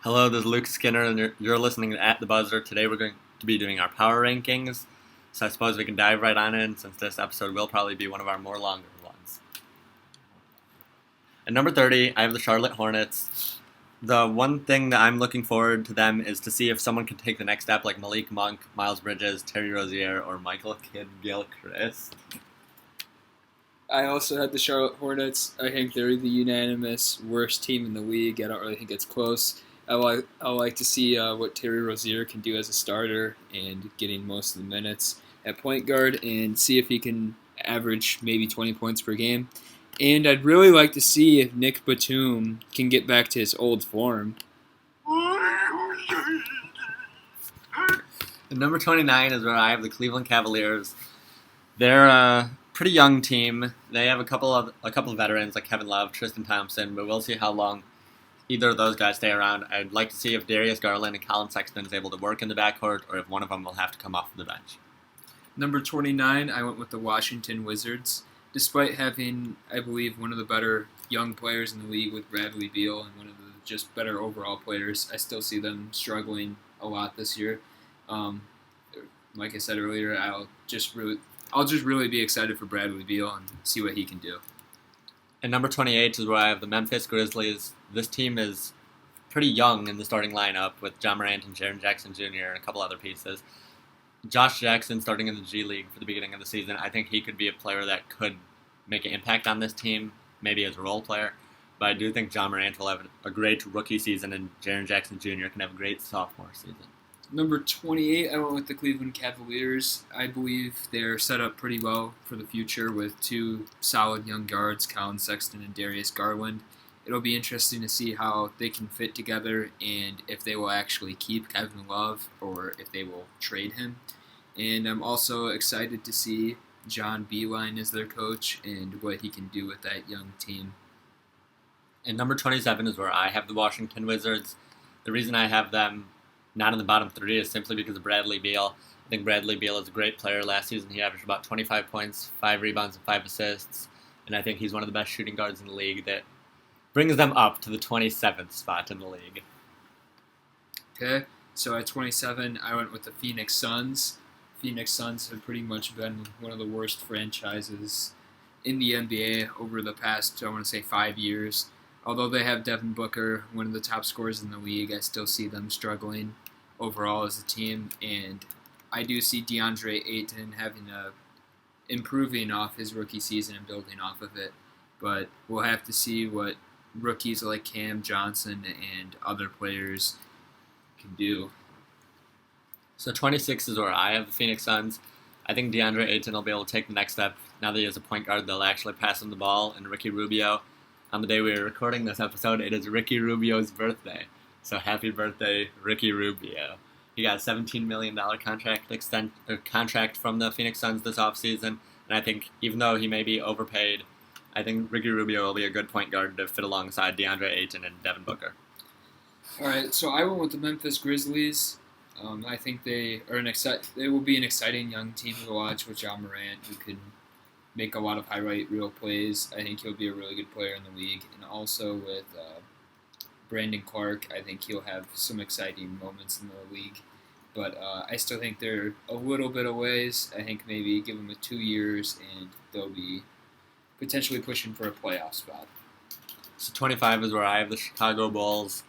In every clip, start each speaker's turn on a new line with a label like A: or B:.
A: Hello, this is Luke Skinner, and you're listening to At the Buzzer. Today we're going to be doing our power rankings, so I suppose we can dive right on in, since this episode will probably be one of our more longer ones. At number 30, I have the Charlotte Hornets. The one thing that I'm looking forward to them is to see if someone can take the next step, like Malik Monk, Miles Bridges, Terry Rozier, or Michael Kidd-Gilchrist.
B: I also had the Charlotte Hornets. I think they're the unanimous worst team in the league. I don't really think it's close. I like to see what Terry Rozier can do as a starter and getting most of the minutes at point guard and see if he can average maybe 20 points per game. And I'd really like to see if Nick Batum can get back to his old form.
A: And number 29 is where I have the Cleveland Cavaliers. They're a pretty young team. They have a couple of veterans like Kevin Love, Tristan Thompson, but we'll see how long either of those guys stay around. I'd like to see if Darius Garland and Colin Sexton is able to work in the backcourt, or if one of them will have to come off the bench.
B: Number 29, I went with the Washington Wizards. Despite having, I believe, one of the better young players in the league with Bradley Beal and one of the just better overall players, I still see them struggling a lot this year. Like I said earlier, I'll just really be excited for Bradley Beal and see what he can do.
A: And number 28 is where I have the Memphis Grizzlies. This team is pretty young in the starting lineup with Ja Morant and Jaren Jackson Jr. and a couple other pieces. Josh Jackson starting in the G League for the beginning of the season. I think he could be a player that could make an impact on this team, maybe as a role player. But I do think Ja Morant will have a great rookie season, and Jaren Jackson Jr. can have a great sophomore season.
B: Number 28, I went with the Cleveland Cavaliers. I believe they're set up pretty well for the future with two solid young guards, Colin Sexton and Darius Garland. It'll be interesting to see how they can fit together and if they will actually keep Kevin Love or if they will trade him. And I'm also excited to see John Beilein as their coach and what he can do with that young team.
A: And number 27 is where I have the Washington Wizards. The reason I have them not in the bottom three is simply because of Bradley Beal. I think Bradley Beal is a great player. Last season he averaged about 25 points, 5 rebounds, and 5 assists. And I think he's one of the best shooting guards in the league that brings them up to the 27th spot in the league.
B: Okay, so at 27, I went with the Phoenix Suns. Phoenix Suns have pretty much been one of the worst franchises in the NBA over the past, I want to say, 5 years. Although they have Devin Booker, one of the top scorers in the league, I still see them struggling overall as a team. And I do see DeAndre Ayton improving off his rookie season and building off of it. But we'll have to see what rookies like Cam Johnson and other players can do.
A: So 26 is where I have the Phoenix Suns. I think DeAndre Ayton will be able to take the next step. Now that he has a point guard, they'll actually pass him the ball. And Ricky Rubio, on the day we are recording this episode, it is Ricky Rubio's birthday. So happy birthday, Ricky Rubio. He got a $17 million contract from the Phoenix Suns this offseason. And I think even though he may be overpaid, I think Ricky Rubio will be a good point guard to fit alongside DeAndre Ayton and Devin Booker.
B: All right, so I went with the Memphis Grizzlies. I think they will be an exciting young team to watch with Ja Morant, who can make a lot of highlight reel plays. I think he'll be a really good player in the league. And also with Brandon Clark, I think he'll have some exciting moments in the league. But I still think they're a little bit of ways. I think maybe give them 2 years and they'll be potentially pushing for a playoff spot.
A: So 25 is where I have the Chicago Bulls.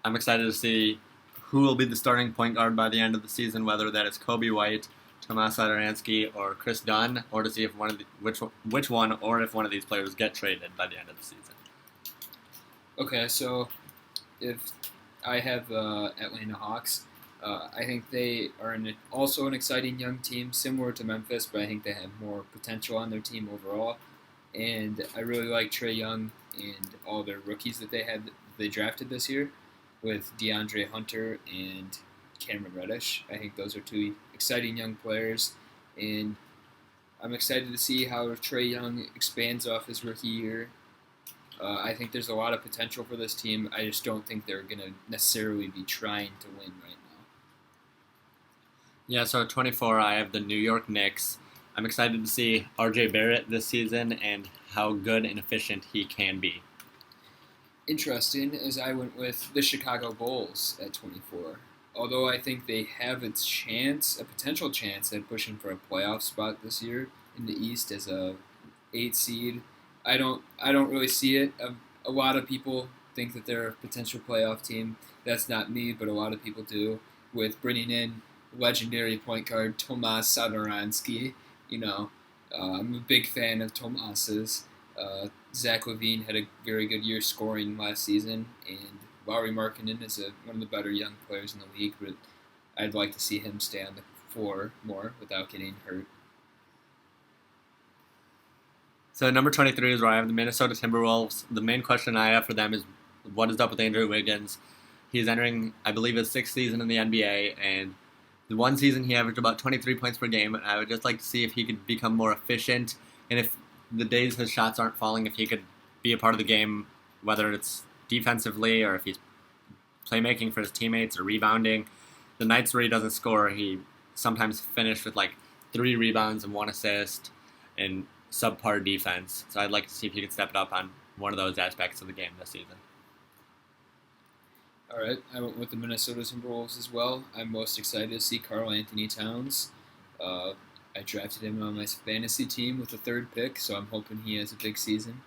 A: I'm excited to see who will be the starting point guard by the end of the season, whether that is Kobe White, Tomas Satoransky, or Chris Dunn, or to see if which one or if one of these players get traded by the end of the season.
B: Okay, so if I have Atlanta Hawks, I think they are also an exciting young team, similar to Memphis, but I think they have more potential on their team overall. And I really like Trae Young and all their rookies that they drafted this year, with DeAndre Hunter and Cameron Reddish. I think those are two exciting young players, and I'm excited to see how Trae Young expands off his rookie year. I think there's a lot of potential for this team. I just don't think they're going to necessarily be trying to win right now.
A: Yeah, so at 24, I have the New York Knicks. I'm excited to see RJ Barrett this season and how good and efficient he can be.
B: interesting is I went with the Chicago Bulls at 24. Although I think they have a potential chance at pushing for a playoff spot this year in the East as a 8 seed. I don't really see it. A lot of people think that they're a potential playoff team. That's not me, but a lot of people do. With bringing in legendary point guard Tomas Satoransky, you know, I'm a big fan of Tomas's. Zach Levine had a very good year scoring last season, and Lauri Markkanen is one of the better young players in the league. But I'd like to see him stay on the floor more without getting hurt.
A: So number 23 is where I have the Minnesota Timberwolves. The main question I have for them is what is up with Andrew Wiggins? He's entering, I believe, his sixth season in the NBA, and the one season he averaged about 23 points per game. And I would just like to see if he could become more efficient, and if the days his shots aren't falling, if he could be a part of the game, whether it's defensively or if he's playmaking for his teammates or rebounding. The nights where he doesn't score, he sometimes finished with like 3 rebounds and 1 assist and subpar defense. So I'd like to see if he can step it up on one of those aspects of the game this season.
B: All right, I went with the Minnesota Timberwolves as well. I'm most excited to see Karl Anthony Towns. I drafted him on my fantasy team with the 3rd pick, so I'm hoping he has a big season.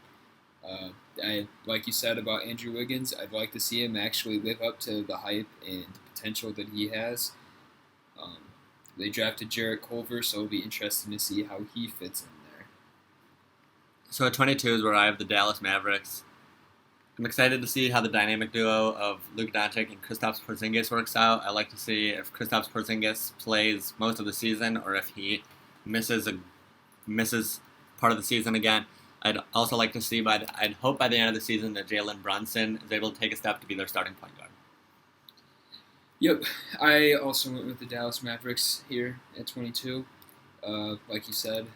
B: Like you said about Andrew Wiggins, I'd like to see him actually live up to the hype and potential that he has. They drafted Jarrett Culver, so it'll be interesting to see how he fits in there.
A: So at 22 is where I have the Dallas Mavericks. I'm excited to see how the dynamic duo of Luka Doncic and Kristaps Porzingis works out. I like to see if Kristaps Porzingis plays most of the season or if he misses part of the season again. I'd also like to see I'd hope by the end of the season that Jalen Brunson is able to take a step to be their starting point guard.
B: Yep, I also went with the Dallas Mavericks here at 22. Like you said,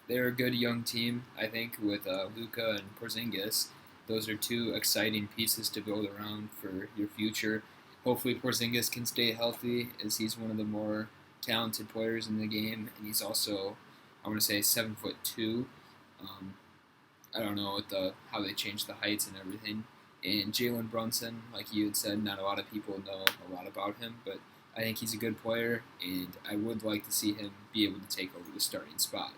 B: they're a good young team, I think, with Luka and Porzingis. Those are 2 exciting pieces to build around for your future. Hopefully Porzingis can stay healthy, as he's one of the more talented players in the game, and he's also, I want to say, 7'2". I don't know how they changed the heights and everything. And Jalen Brunson, like you had said, not a lot of people know a lot about him, but I think he's a good player, and I would like to see him be able to take over the starting spot.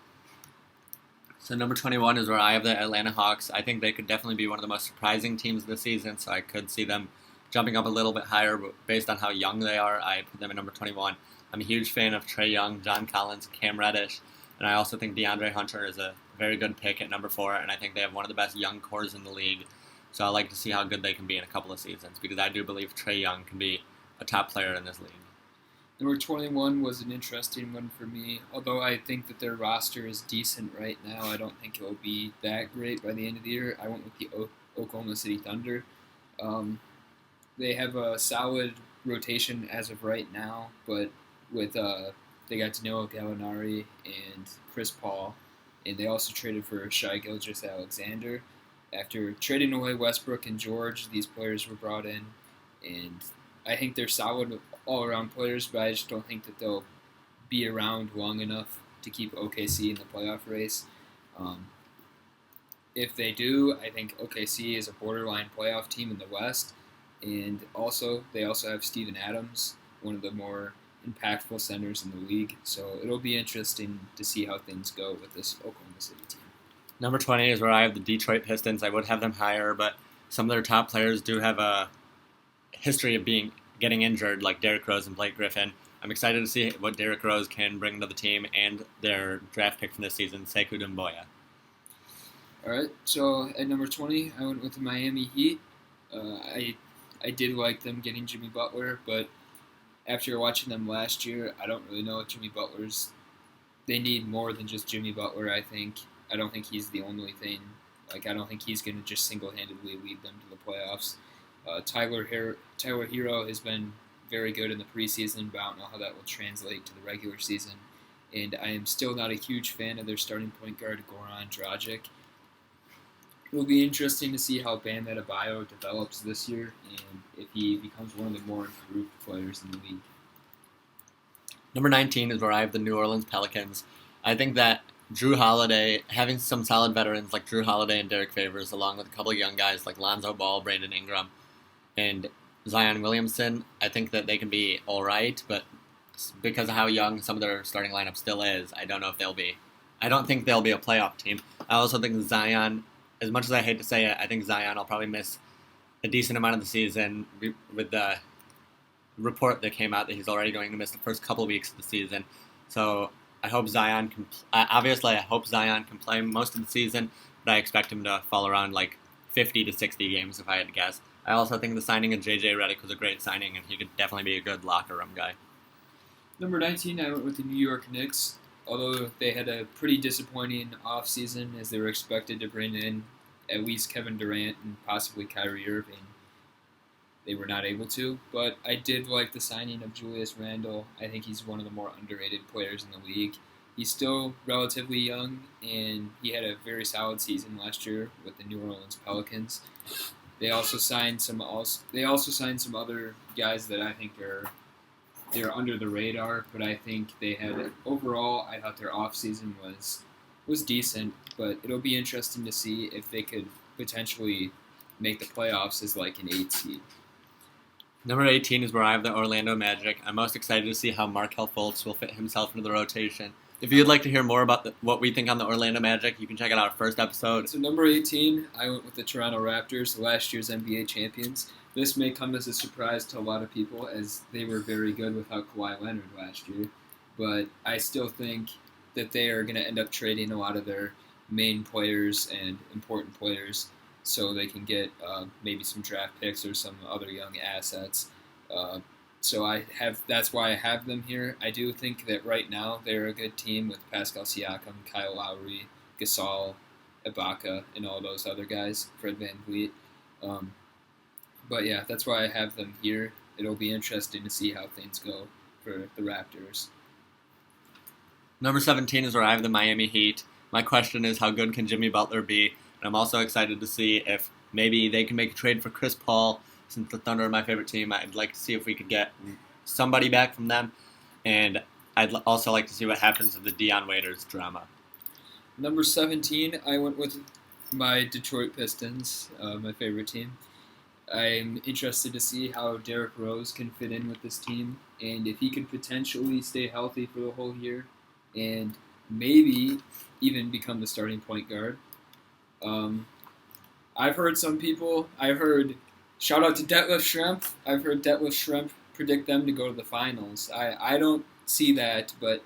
A: So number 21 is where I have the Atlanta Hawks. I think they could definitely be one of the most surprising teams this season, so I could see them jumping up a little bit higher, but based on how young they are, I put them at number 21. I'm a huge fan of Trae Young, John Collins, Cam Reddish, and I also think DeAndre Hunter is a very good pick at number 4, and I think they have one of the best young cores in the league. So I like to see how good they can be in a couple of seasons, because I do believe Trae Young can be a top player in this league.
B: Number 21 was an interesting one for me. Although I think that their roster is decent right now, I don't think it will be that great by the end of the year. I went with the Oklahoma City Thunder. They have a solid rotation as of right now, but with they got Danilo Gallinari and Chris Paul, and they also traded for Shai Gilgeous-Alexander. After trading away Westbrook and George, these players were brought in, and I think they're solid all-around players, but I just don't think that they'll be around long enough to keep OKC in the playoff race. If they do, I think OKC is a borderline playoff team in the West, and they also have Steven Adams, one of the more impactful centers in the league. So it'll be interesting to see how things go with this Oklahoma City team.
A: Number 20 is where I have the Detroit Pistons. I would have them higher, but some of their top players do have a history of getting injured, like Derrick Rose and Blake Griffin. I'm excited to see what Derrick Rose can bring to the team and their draft pick from this season, Sekou Doumbouya.
B: All right, so at number 20, I went with the Miami Heat. I did like them getting Jimmy Butler, but after watching them last year, I don't really know if Jimmy Butler's. They need more than just Jimmy Butler, I think. I don't think he's the only thing. I don't think he's going to just single-handedly lead them to the playoffs. Tyler Hero has been very good in the preseason, but I don't know how that will translate to the regular season. And I am still not a huge fan of their starting point guard, Goran Dragic. It will be interesting to see how Bam Adebayo develops this year and if he becomes one of the more improved players in the league.
A: Number 19 is where I have the New Orleans Pelicans. I think that Drew Holiday, having some solid veterans like Drew Holiday and Derek Favors, along with a couple of young guys like Lonzo Ball, Brandon Ingram, and Zion Williamson, I think that they can be all right, but because of how young some of their starting lineup still is, I don't know if they'll be. I don't think they'll be a playoff team. I also think Zion, as much as I hate to say it, I think Zion will probably miss a decent amount of the season with the report that came out that he's already going to miss the first couple of weeks of the season. So I hope Zion can. Obviously, I hope Zion can play most of the season, but I expect him to fall around like 50 to 60 games if I had to guess. I also think the signing of JJ Redick was a great signing, and he could definitely be a good locker room guy.
B: Number 19, I went with the New York Knicks. Although they had a pretty disappointing offseason as they were expected to bring in at least Kevin Durant and possibly Kyrie Irving. They were not able to, but I did like the signing of Julius Randle. I think he's one of the more underrated players in the league. He's still relatively young, and he had a very solid season last year with the New Orleans Pelicans. They also signed some other guys that I think they're under the radar, but I think they had overall. I thought their offseason was decent, but it'll be interesting to see if they could potentially make the playoffs as like an 8 seed.
A: Number 18 is where I have the Orlando Magic. I'm most excited to see how Markelle Fultz will fit himself into the rotation. If you'd like to hear more about what we think on the Orlando Magic, you can check out our first episode.
B: So number 18, I went with the Toronto Raptors, last year's NBA champions. This may come as a surprise to a lot of people as they were very good without Kawhi Leonard last year. But I still think that they are going to end up trading a lot of their main players and important players so they can get maybe some draft picks or some other young assets. So that's why I have them here. I do think that right now they're a good team with Pascal Siakam, Kyle Lowry, Gasol, Ibaka, and all those other guys, Fred VanVleet. But yeah, that's why I have them here. It'll be interesting to see how things go for the Raptors.
A: Number 17 is where I have the Miami Heat. My question is, how good can Jimmy Butler be? And I'm also excited to see if maybe they can make a trade for Chris Paul. Since the Thunder are my favorite team, I'd like to see if we could get somebody back from them. And I'd also like to see what happens with the Dion Waiters drama.
B: Number 17, I went with my Detroit Pistons, my favorite team. I'm interested to see how Derrick Rose can fit in with this team and if he could potentially stay healthy for the whole year and maybe even become the starting point guard. I've heard shout out to Detlef Schrempf. I've heard Detlef Schrempf predict them to go to the finals. I don't see that, but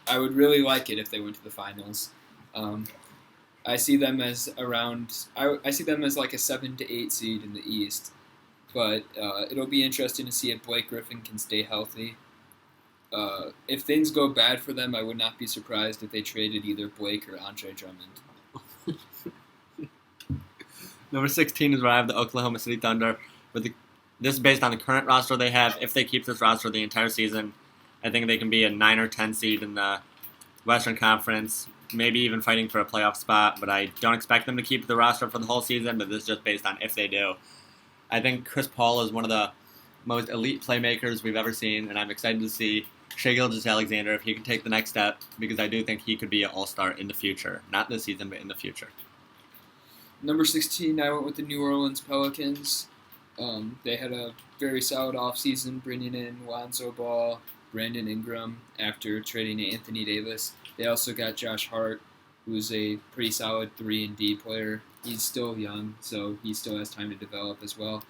B: I would really like it if they went to the finals. I see them as I see them as like a 7 to 8 seed in the East, but it'll be interesting to see if Blake Griffin can stay healthy. If things go bad for them, I would not be surprised if they traded either Blake or Andre Drummond.
A: Number 16 is where I have the Oklahoma City Thunder. This is based on the current roster they have. If they keep this roster the entire season, I think they can be a 9 or 10 seed in the Western Conference, maybe even fighting for a playoff spot, but I don't expect them to keep the roster for the whole season, but this is just based on if they do. I think Chris Paul is one of the most elite playmakers we've ever seen, and I'm excited to see Shai Gilgeous-Alexander if he can take the next step, because I do think he could be an all-star in the future. Not this season, but in the future.
B: Number 16, I went with the New Orleans Pelicans. They had a very solid offseason, bringing in Lonzo Ball, Brandon Ingram after trading Anthony Davis. They also got Josh Hart, who's a pretty solid 3-and-D player. He's still young, so he still has time to develop as well.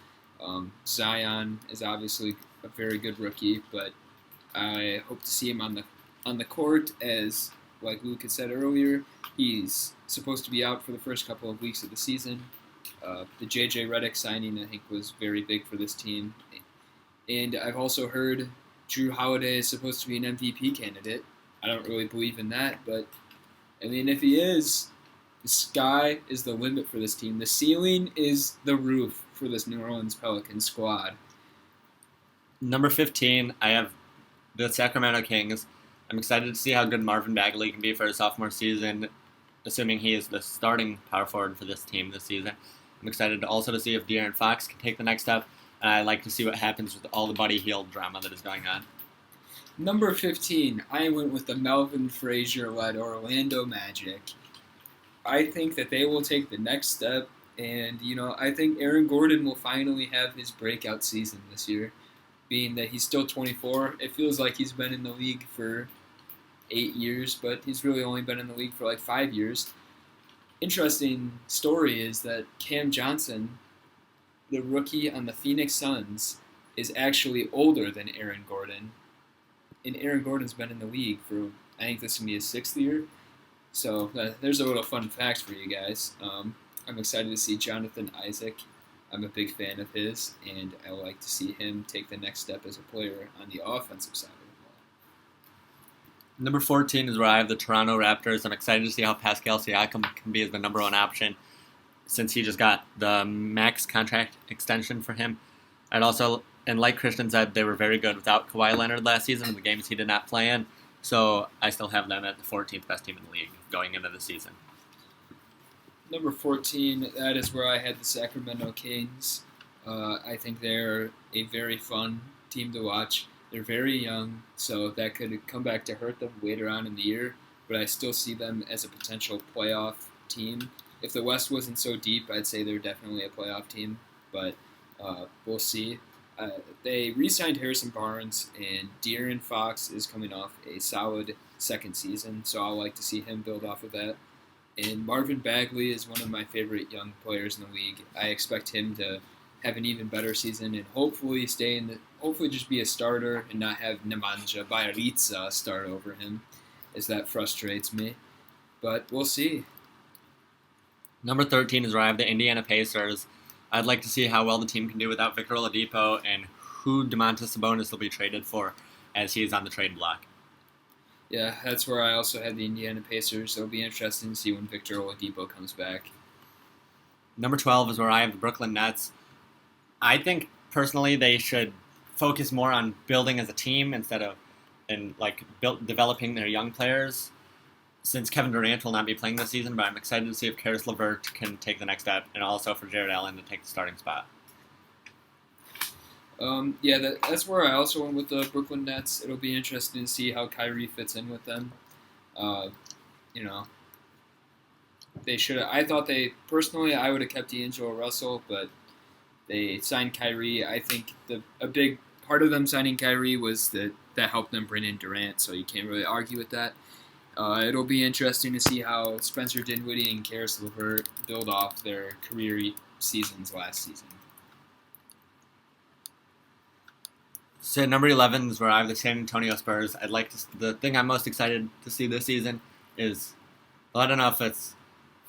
B: Zion is obviously a very good rookie, but I hope to see him on the court as, like Luke had said earlier, he's supposed to be out for the first couple of weeks of the season. The JJ Redick signing, I think, was very big for this team. And I've also heard Drew Holiday is supposed to be an MVP candidate. I don't really believe in that, but, I mean, if he is, the sky is the limit for this team. The ceiling is the roof for this New Orleans Pelicans squad.
A: Number 15, I have the Sacramento Kings. I'm excited to see how good Marvin Bagley can be for his sophomore season, assuming he is the starting power forward for this team this season. I'm excited also to see if De'Aaron Fox can take the next step, and I like to see what happens with all the Buddy Hield drama that is going on.
B: Number 15, I went with the Melvin Frazier-led Orlando Magic. I think that they will take the next step, and I think Aaron Gordon will finally have his breakout season this year. Being that he's still 24, it feels like he's been in the league for 8 years, but he's really only been in the league for like 5 years. Interesting story is that Cam Johnson, the rookie on the Phoenix Suns, is actually older than Aaron Gordon. And Aaron Gordon's been in the league for, I think this is going to be his 6th year. So there's a little fun fact for you guys. I'm excited to see Jonathan Isaac. I'm a big fan of his, and I like to see him take the next step as a player on the offensive side of the ball.
A: Number 14 is where I have the Toronto Raptors. I'm excited to see how Pascal Siakam can be as the number one option since he just got the max contract extension for him. I'd also, and like Christian said, they were very good without Kawhi Leonard last season in the games he did not play in. So I still have them at the 14th best team in the league going into the season.
B: Number 14, that is where I had the Sacramento Kings. I think they're a very fun team to watch. They're very young, so that could come back to hurt them later on in the year, but I still see them as a potential playoff team. If the West wasn't so deep, I'd say they're definitely a playoff team, but we'll see. They re-signed Harrison Barnes, and De'Aaron Fox is coming off a solid second season, so I'll like to see him build off of that. And Marvin Bagley is one of my favorite young players in the league. I expect him to have an even better season and hopefully hopefully just be a starter and not have Nemanja Bjelica start over him, as that frustrates me. But we'll see.
A: Number 13 is where I have the Indiana Pacers. I'd like to see how well the team can do without Victor Oladipo and who Domantas Sabonis will be traded for as he is on the trade block.
B: Yeah, that's where I also had the Indiana Pacers. It'll be interesting to see when Victor Oladipo comes back.
A: Number 12 is where I have the Brooklyn Nets. I think, personally, they should focus more on building as a team instead of developing their young players, since Kevin Durant will not be playing this season, but I'm excited to see if Karis LeVert can take the next step, and also for Jared Allen to take the starting spot.
B: That's where I also went with the Brooklyn Nets. It'll be interesting to see how Kyrie fits in with them. They should. I thought personally, I would have kept D'Angelo Russell, but they signed Kyrie. I think a big part of them signing Kyrie was that helped them bring in Durant, so you can't really argue with that. It'll be interesting to see how Spencer Dinwiddie and Karis LeVert build off their career seasons last season.
A: So number 11 is where I have the San Antonio Spurs. The thing I'm most excited to see this season is, well, I don't know if that's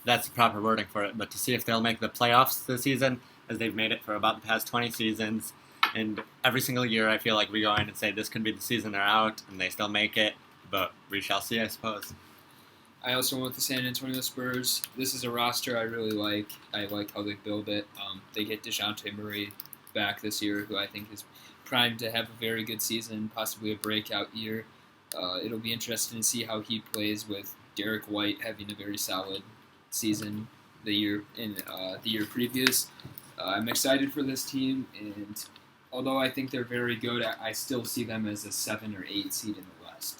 A: the proper wording for it, but to see if they'll make the playoffs this season, as they've made it for about the past 20 seasons. And every single year I feel like we go in and say this could be the season they're out, and they still make it, but we shall see, I suppose.
B: I also went with the San Antonio Spurs. This is a roster I really like. I like how they build it. They get DeJounte Murray back this year, who I think is primed to have a very good season, possibly a breakout year. It'll be interesting to see how he plays with Derek White having a very solid season the year previous. I'm excited for this team, and although I think they're very good, I still see them as a 7 or 8 seed in the West.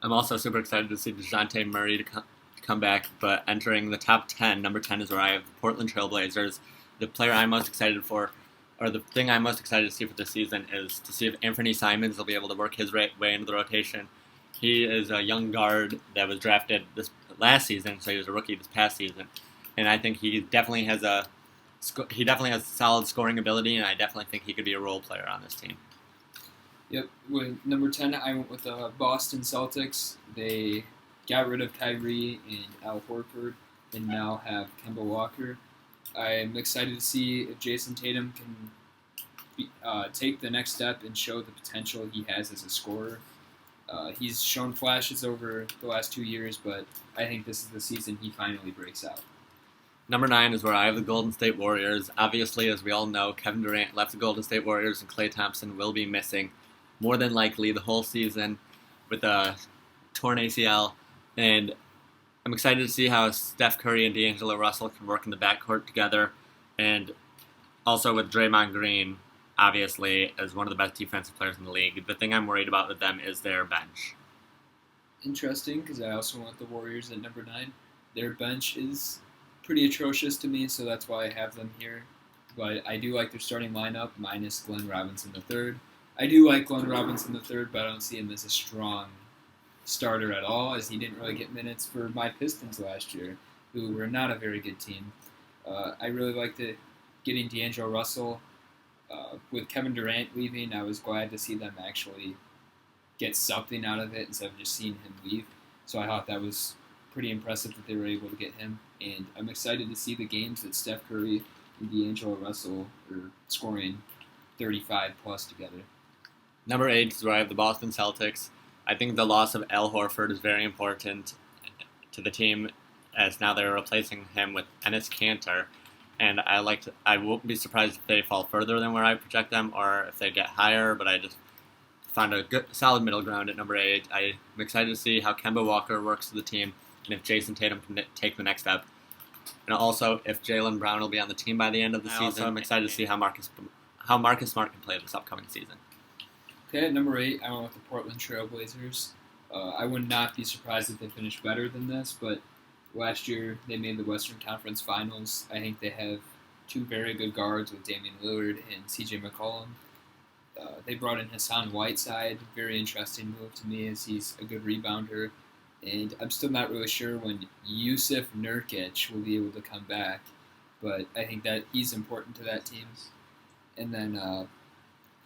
A: I'm also super excited to see DeJounte Murray to come back, but entering the top 10, number 10 is where I have the Portland Trailblazers. The player I'm most excited for, or the thing I'm most excited to see for this season, is to see if Anthony Simons will be able to work his way into the rotation. He is a young guard that was drafted this last season, so he was a rookie this past season, and I think he definitely has solid scoring ability, and I definitely think he could be a role player on this team.
B: Yep, with number 10, I went with the Boston Celtics. They got rid of Kyrie and Al Horford, and now have Kemba Walker. I'm excited to see if Jason Tatum can take the next step and show the potential he has as a scorer. He's shown flashes over the last 2 years, but I think this is the season he finally breaks out.
A: Number 9 is where I have the Golden State Warriors. Obviously, as we all know, Kevin Durant left the Golden State Warriors, and Klay Thompson will be missing more than likely the whole season with a torn ACL. And I'm excited to see how Steph Curry and D'Angelo Russell can work in the backcourt together, and also with Draymond Green obviously as one of the best defensive players in the league. The thing I'm worried about with them is their bench.
B: Interesting, because I also want the Warriors at number 9. Their bench is pretty atrocious to me, so that's why I have them here. But I do like their starting lineup, minus Glenn Robinson III. I do like Glenn Robinson III, but I don't see him as a strong starter at all, as he didn't really get minutes for my Pistons last year, who were not a very good team. I really liked getting D'Angelo Russell. With Kevin Durant leaving, I was glad to see them actually get something out of it instead of just seeing him leave. So I thought that was pretty impressive that they were able to get him. And I'm excited to see the games that Steph Curry and D'Angelo Russell are scoring 35 plus together.
A: Number 8 is where I have the Boston Celtics. I think the loss of Al Horford is very important to the team, as now they're replacing him with Enes Kanter. And I won't be surprised if they fall further than where I project them, or if they get higher. But I just found a good, solid middle ground at number 8. I'm excited to see how Kemba Walker works with the team, and if Jason Tatum can take the next step. And also, if Jaylen Brown will be on the team by the end of the season. I'm excited to see how Marcus Smart can play this upcoming season.
B: Okay, at number 8, I went with the Portland Trail Blazers. I would not be surprised if they finished better than this, but last year they made the Western Conference Finals. I think they have 2 very good guards with Damian Lillard and CJ McCollum. They brought in Hassan Whiteside, very interesting move to me, as he's a good rebounder. And I'm still not really sure when Yusuf Nurkic will be able to come back, but I think that he's important to that team. And then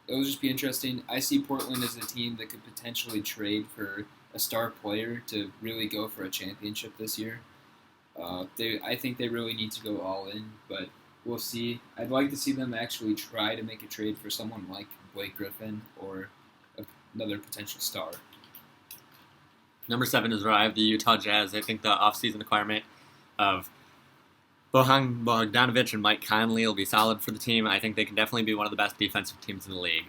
B: it'll just be interesting. I see Portland as a team that could potentially trade for a star player to really go for a championship this year. I think they really need to go all in, but we'll see. I'd like to see them actually try to make a trade for someone like Blake Griffin or another potential star.
A: Number 7 is where I have the Utah Jazz. I think the offseason acquirement of Bojan Bogdanovic and Mike Conley will be solid for the team. I think they can definitely be one of the best defensive teams in the league.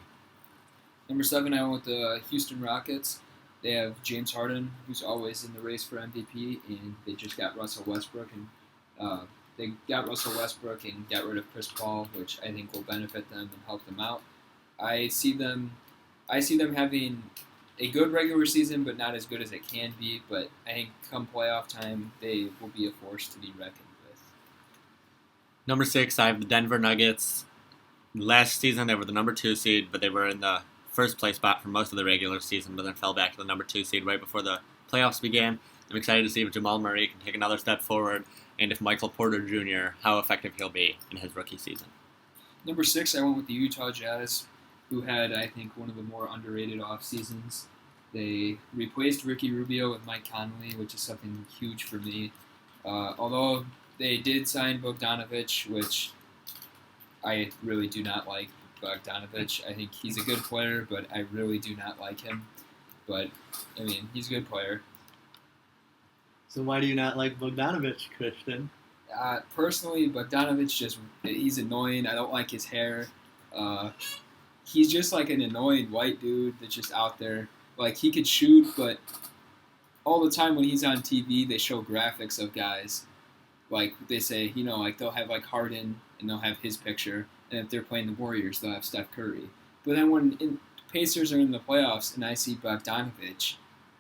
B: Number 7, I went with the Houston Rockets. They have James Harden, who's always in the race for MVP, and they just got Russell Westbrook, and got rid of Chris Paul, which I think will benefit them and help them out. I see them having a good regular season, but not as good as it can be. But I think come playoff time, they will be a force to be reckoned with.
A: Number 6, I have the Denver Nuggets. Last season, they were the number 2 seed, but they were in the first place spot for most of the regular season, but then fell back to the number 2 seed right before the playoffs began. I'm excited to see if Jamal Murray can take another step forward, and if Michael Porter Jr., how effective he'll be in his rookie season.
B: Number 6, I went with the Utah Jazz, who had, I think, one of the more underrated off seasons. They replaced Ricky Rubio with Mike Conley, which is something huge for me. Although they did sign Bogdanovic, which I really do not like Bogdanovic. I think he's a good player, but I really do not like him. But, I mean, he's a good player.
C: So why do you not like Bogdanovic, Christian?
B: Personally, Bogdanovic he's annoying. I don't like his hair. He's just like an annoying white dude that's just out there. Like, he could shoot, but all the time when he's on TV, they show graphics of guys. Like, they say, like, they'll have, like, Harden, and they'll have his picture. And if they're playing the Warriors, they'll have Steph Curry. But then when Pacers are in the playoffs, and I see Bogdanovic,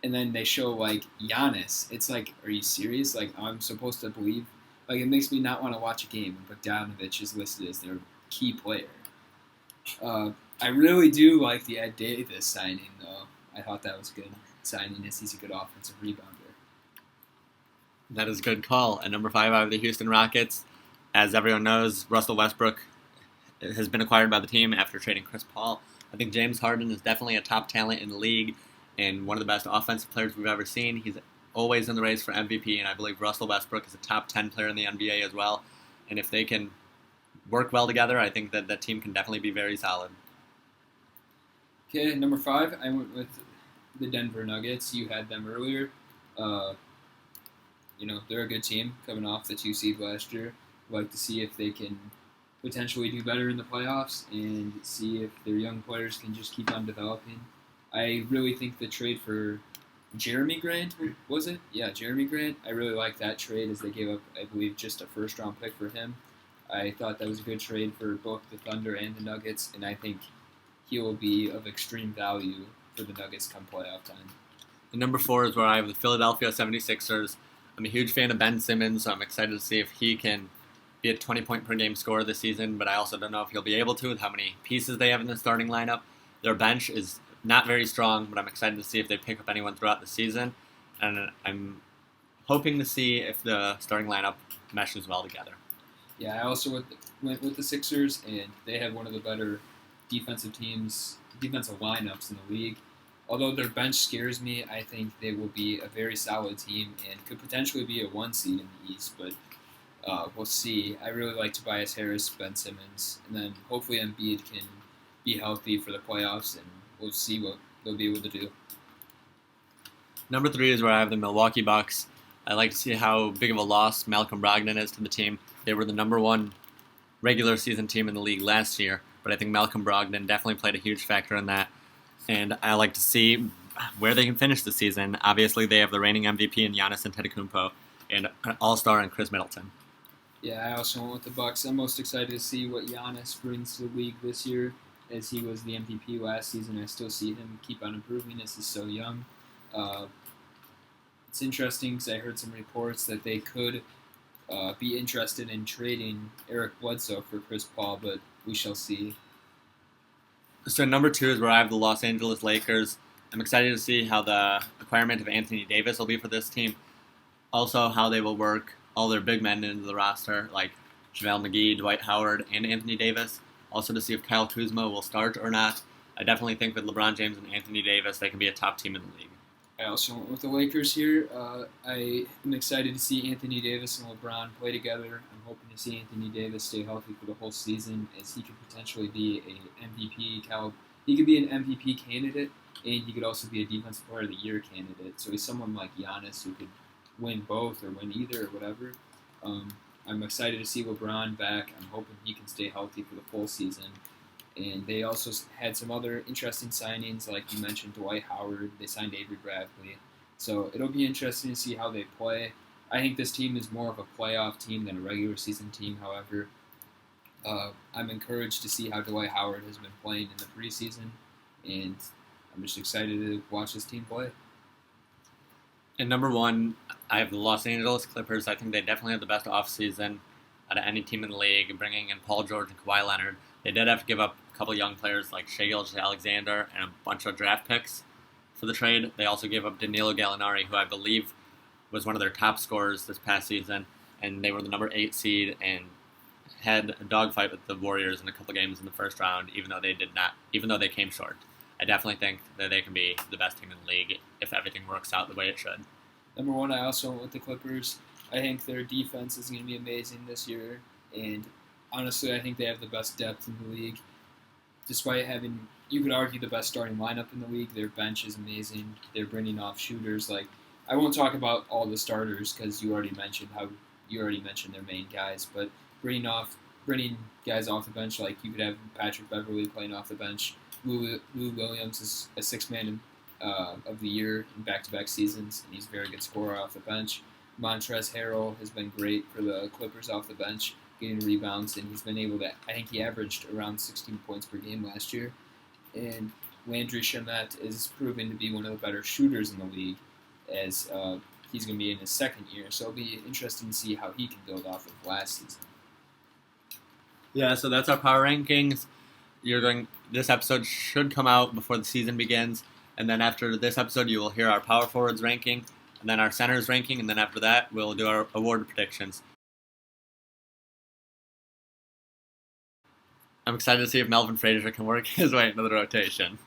B: and then they show, like, Giannis, it's like, are you serious? Like, I'm supposed to believe? Like, it makes me not want to watch a game when Bogdanovic is listed as their key player. I really do like the Ed Davis signing, though. I thought that was a good signing, as he's a good offensive rebounder.
A: That is a good call. At number 5, I have the Houston Rockets. As everyone knows, Russell Westbrook has been acquired by the team after trading Chris Paul. I think James Harden is definitely a top talent in the league and one of the best offensive players we've ever seen. He's always in the race for MVP, and I believe Russell Westbrook is a top 10 player in the NBA as well. And if they can work well together, I think that team can definitely be very solid.
B: Okay, number 5, I went with the Denver Nuggets. You had them earlier. They're a good team coming off the 2 seed last year. I'd like to see if they can potentially do better in the playoffs and see if their young players can just keep on developing. I really think the trade for Jeremy Grant, was it? Yeah, Jeremy Grant. I really like that trade, as they gave up, I believe, just a first-round pick for him. I thought that was a good trade for both the Thunder and the Nuggets, and I think he will be of extreme value for the Nuggets come playoff time.
A: And number 4 is where I have the Philadelphia 76ers. I'm a huge fan of Ben Simmons, so I'm excited to see if he can be a 20-point per game scorer this season, but I also don't know if he'll be able to with how many pieces they have in the starting lineup. Their bench is not very strong, but I'm excited to see if they pick up anyone throughout the season, and I'm hoping to see if the starting lineup meshes well together.
B: Yeah, I also went with the Sixers, and they have one of the better defensive lineups in the league. Although their bench scares me, I think they will be a very solid team and could potentially be a 1 seed in the East, but we'll see. I really like Tobias Harris, Ben Simmons, and then hopefully Embiid can be healthy for the playoffs, and we'll see what they'll be able to do.
A: Number 3 is where I have the Milwaukee Bucks. I like to see how big of a loss Malcolm Brogdon is to the team. They were the number 1 regular season team in the league last year, but I think Malcolm Brogdon definitely played a huge factor in that. And I like to see where they can finish the season. Obviously, they have the reigning MVP in Giannis Antetokounmpo and an all-star in Chris Middleton.
B: Yeah, I also went with the Bucks. I'm most excited to see what Giannis brings to the league this year, as he was the MVP last season. I still see him keep on improving as he's so young. It's interesting because I heard some reports that they could be interested in trading Eric Bledsoe for Chris Paul, but we shall see.
A: So number 2 is where I have the Los Angeles Lakers. I'm excited to see how the acquirement of Anthony Davis will be for this team. Also, how they will work all their big men into the roster, like JaVale McGee, Dwight Howard, and Anthony Davis. Also to see if Kyle Kuzma will start or not. I definitely think with LeBron James and Anthony Davis, they can be a top team in the league.
B: I also went with the Lakers here. I am excited to see Anthony Davis and LeBron play together. I'm hoping to see Anthony Davis stay healthy for the whole season, as he could potentially be a MVP caliber. He could be an MVP candidate, and he could also be a Defensive Player of the Year candidate. So he's someone like Giannis who could win both or win either or whatever. I'm excited to see LeBron back. I'm hoping he can stay healthy for the full season. And they also had some other interesting signings, like you mentioned, Dwight Howard. They signed Avery Bradley. So it'll be interesting to see how they play. I think this team is more of a playoff team than a regular season team, however. I'm encouraged to see how Dwight Howard has been playing in the preseason, and I'm just excited to watch this team play.
A: And number 1, I have the Los Angeles Clippers. I think they definitely have the best offseason out of any team in the league, bringing in Paul George and Kawhi Leonard. They did have to give up a couple young players like Shai Gilgeous-Alexander and a bunch of draft picks for the trade. They also gave up Danilo Gallinari, who I believe was one of their top scorers this past season, and they were the number 8 seed and had a dogfight with the Warriors in a couple games in the first round, even though they came short. I definitely think that they can be the best team in the league if everything works out the way it should.
B: Number 1, I also went with the Clippers. I think their defense is going to be amazing this year, and honestly, I think they have the best depth in the league. Despite having, you could argue, the best starting lineup in the league, their bench is amazing. They're bringing off shooters. I won't talk about all the starters because you already mentioned their main guys, but bringing guys off the bench, like you could have Patrick Beverley playing off the bench. Lou Williams is a 6th man of the year in back-to-back seasons, and he's a very good scorer off the bench. Montrezl Harrell has been great for the Clippers off the bench, getting rebounds, and he's been able to, I think he averaged around 16 points per game last year. And Landry Shamet is proven to be one of the better shooters in the league, as he's going to be in his 2nd year. So it'll be interesting to see how he can build off of last season.
A: Yeah, so that's our power rankings. This episode should come out before the season begins, and then after this episode, you will hear our power forwards ranking, and then our centers ranking, and then after that, we'll do our award predictions. I'm excited to see if Melvin Frazier can work his way into the rotation.